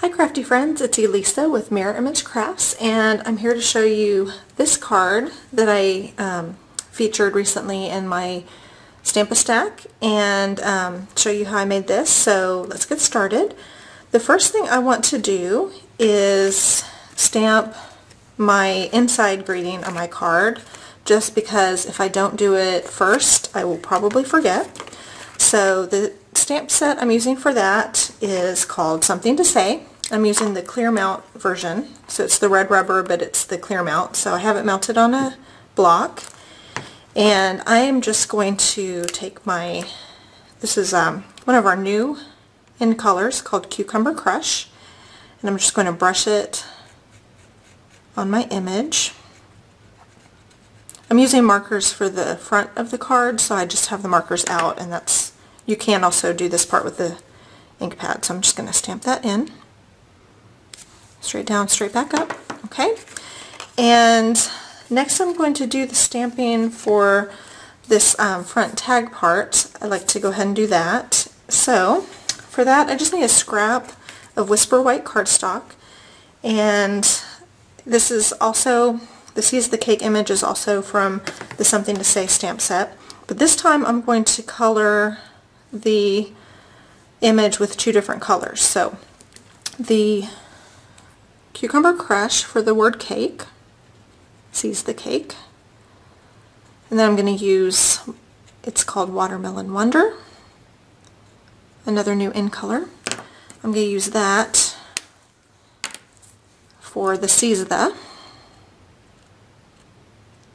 Hi crafty friends, it's Elisa with Mirror Image Crafts, and I'm here to show you this card that I featured recently in my Stamp-A-Stack and show you how I made this. So let's get started. The first thing I want to do is stamp my inside greeting on my card, just because if I don't do it first I will probably forget. So the stamp set I'm using for that is called Something to Say. I'm using the clear mount version, so it's the red rubber but it's the clear mount. So I have it mounted on a block, and I am just going to take this is one of our new in colors called Cucumber Crush, and I'm just going to brush it on my image. I'm using markers for the front of the card, so I just have the markers out, and you can also do this part with the ink pad. So I'm just going to stamp that in. Straight down, straight back up. Okay. And next I'm going to do the stamping for this front tag part. I'd like to go ahead and do that. So for that I just need a scrap of Whisper White cardstock, and this is also, the Seize the Cake image is also from the Something to Say stamp set, but this time I'm going to color the image with two different colors. So the Cucumber Crush for the word cake, Seize the Cake, and then I'm going to use, it's called Watermelon Wonder, another new in color. I'm going to use that for the Seize the.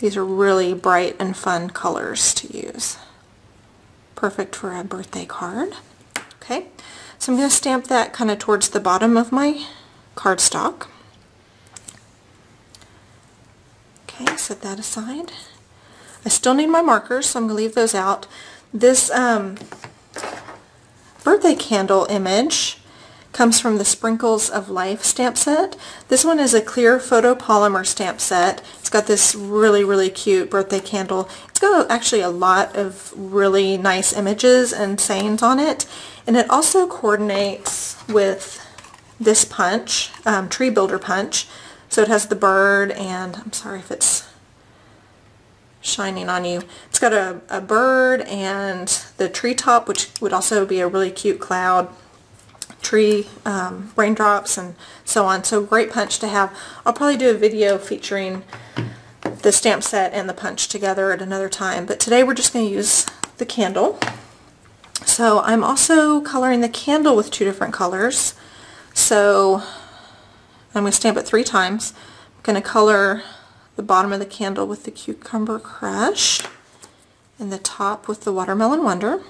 These are really bright and fun colors to use. Perfect for a birthday card. Okay, so I'm going to stamp that kind of towards the bottom of my cardstock. Okay, set that aside. I still need my markers, so I'm going to leave those out. This birthday candle image comes from the Sprinkles of Life stamp set. This one is a clear photopolymer stamp set. It's got this really cute birthday candle. It's got actually a lot of really nice images and sayings on it, and it also coordinates with this punch, Tree Builder punch. So it has the bird, and I'm sorry if it's shining on you. It's got a bird and the treetop, which would also be a really cute cloud, tree, raindrops, and so on. So great punch to have. I'll probably do a video featuring the stamp set and the punch together at another time, but today we're just going to use the candle. So I'm also coloring the candle with two different colors. So I'm going to stamp it 3 times. I'm going to color the bottom of the candle with the Cucumber Crush and the top with the Watermelon Wonder,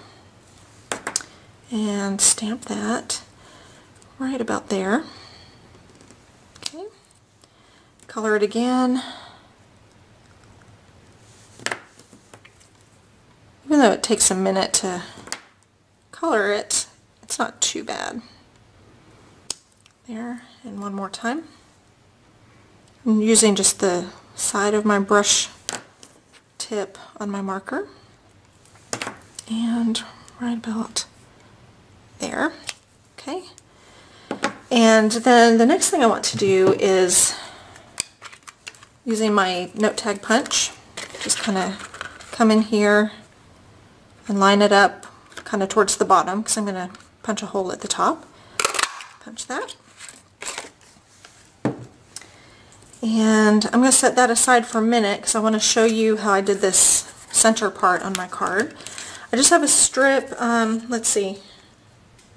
and stamp that right about there. Okay. Color it again. Even though it takes a minute to color it, it's not too bad. There, and one more time. I'm using just the side of my brush tip on my marker, and right about there. Okay. And then the next thing I want to do is, using my note tag punch, just kind of come in here and line it up kind of towards the bottom, because I'm going to punch a hole at the top. Punch that. And I'm going to set that aside for a minute because I want to show you how I did this center part on my card. I just have a strip, let's see,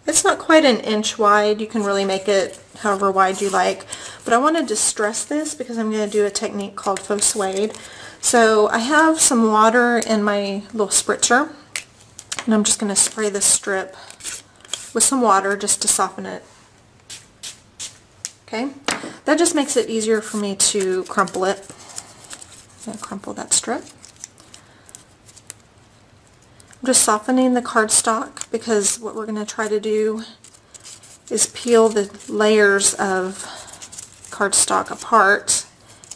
it's not quite an inch wide. You can really make it however wide you like, but I want to distress this because I'm going to do a technique called faux suede. So I have some water in my little spritzer, and I'm just going to spray this strip with some water just to soften it. Okay, that just makes it easier for me to crumple it. I'm going to crumple that strip. I'm just softening the cardstock because what we're going to try to do is peel the layers of cardstock apart,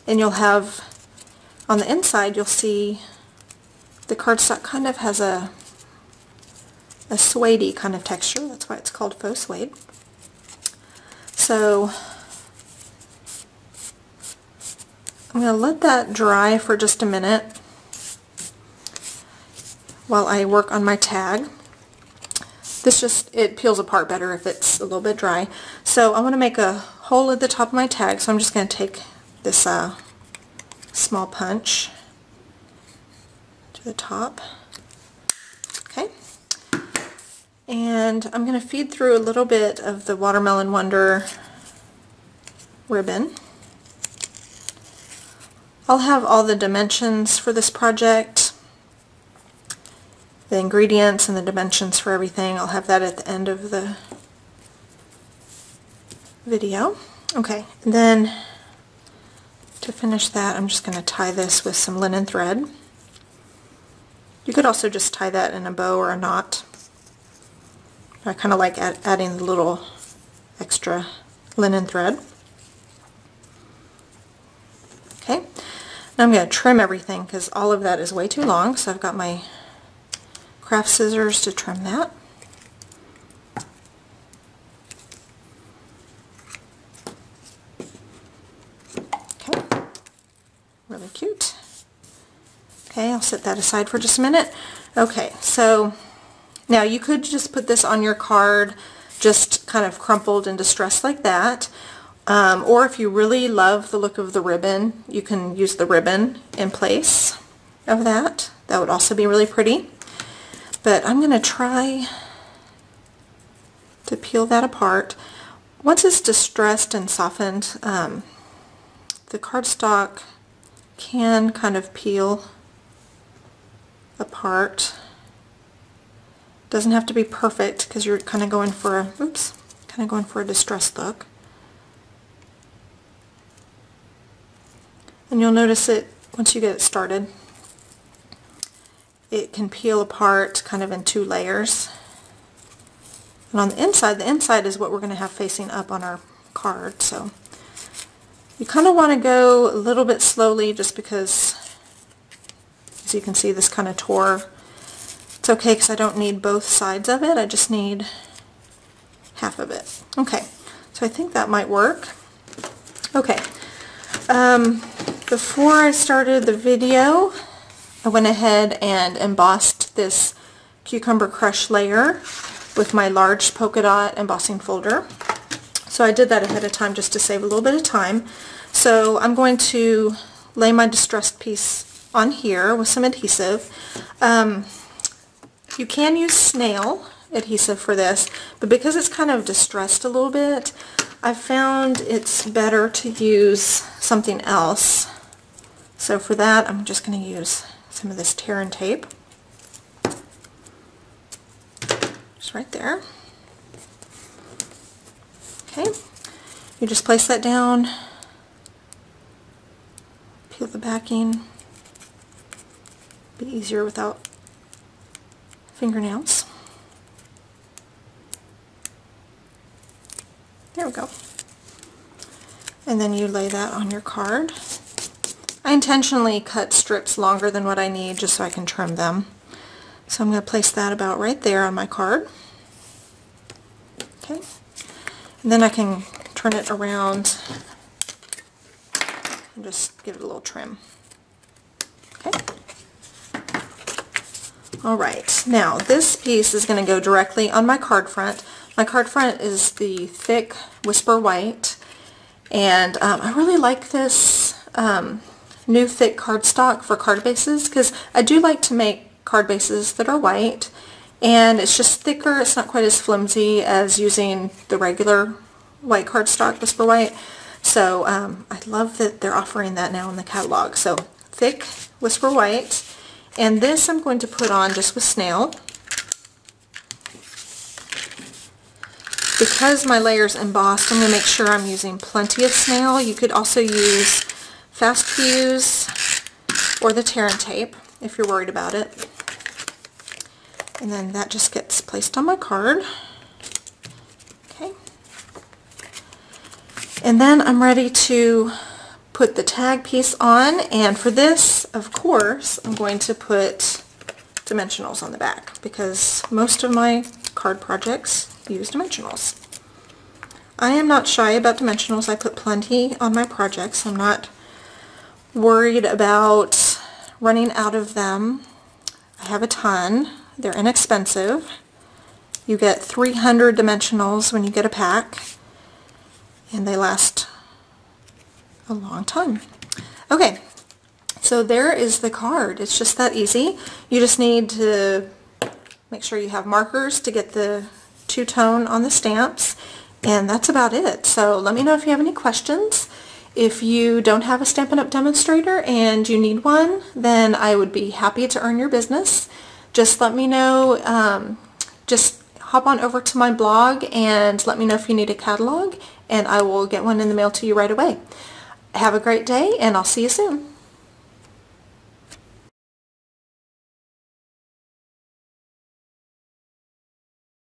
and you'll have, on the inside you'll see the cardstock kind of has a suede-y kind of texture. That's why it's called faux suede. So I'm going to let that dry for just a minute while I work on my tag. It peels apart better if it's a little bit dry. So I want to make a hole at the top of my tag, so I'm just going to take this small punch to the top. Okay. And I'm going to feed through a little bit of the Watermelon Wonder ribbon. I'll have all the dimensions for this project, the ingredients and the dimensions for everything. I'll have that at the end of the video. Okay, and then to finish that, I'm just going to tie this with some linen thread. You could also just tie that in a bow or a knot. I kind of like adding the little extra linen thread. Okay, now I'm going to trim everything because all of that is way too long, so I've got my craft scissors to trim that. Okay, really cute. Okay, I'll set that aside for just a minute. Okay, so now you could just put this on your card just kind of crumpled and distressed like that. Or if you really love the look of the ribbon, you can use the ribbon in place of that. That would also be really pretty. But I'm going to try to peel that apart. Once it's distressed and softened, the cardstock can kind of peel apart. Doesn't have to be perfect because you're kind of going for a distressed look. And you'll notice it once you get it started. It can peel apart kind of in two layers. And on the inside is what we're going to have facing up on our card. So you kind of want to go a little bit slowly just because, as you can see, this kind of tore. It's okay because I don't need both sides of it. I just need half of it. Okay, so I think that might work. Okay. Before I started the video, I went ahead and embossed this Cucumber Crush layer with my large polka dot embossing folder. So I did that ahead of time just to save a little bit of time. So I'm going to lay my distressed piece on here with some adhesive. You can use snail adhesive for this, but because it's kind of distressed a little bit, I found it's better to use something else. So for that, I'm just going to use some of this tear and tape. Just right there. Okay, you just place that down, peel the backing. Be easier without fingernails. There we go. And then you lay that on your card. I intentionally cut strips longer than what I need just so I can trim them. So I'm going to place that about right there on my card. Okay. And then I can turn it around and just give it a little trim. Okay. Alright, now this piece is going to go directly on my card front. My card front is the thick Whisper White, and I really like this new thick cardstock for card bases because I do like to make card bases that are white, and it's just thicker. It's not quite as flimsy as using the regular white cardstock, Whisper White. So I love that they're offering that now in the catalog. So thick Whisper White, and this I'm going to put on just with snail. Because my layer's embossed, I'm going to make sure I'm using plenty of snail. You could also use Fast Fuse or the tear and tape if you're worried about it. And then that just gets placed on my card. Okay. And then I'm ready to put the tag piece on, and for this, of course, I'm going to put dimensionals on the back because most of my card projects use dimensionals. I am not shy about dimensionals. I put plenty on my projects. I'm not worried about running out of them. I have a ton. They're inexpensive. You get 300 dimensionals when you get a pack, and they last a long time. Okay, so there is the card. It's just that easy. You just need to make sure you have markers to get the two-tone on the stamps, and that's about it. So let me know if you have any questions. If you don't have a Stampin' Up! Demonstrator and you need one, then I would be happy to earn your business. Just let me know, just hop on over to my blog and let me know if you need a catalog, and I will get one in the mail to you right away. Have a great day, and I'll see you soon.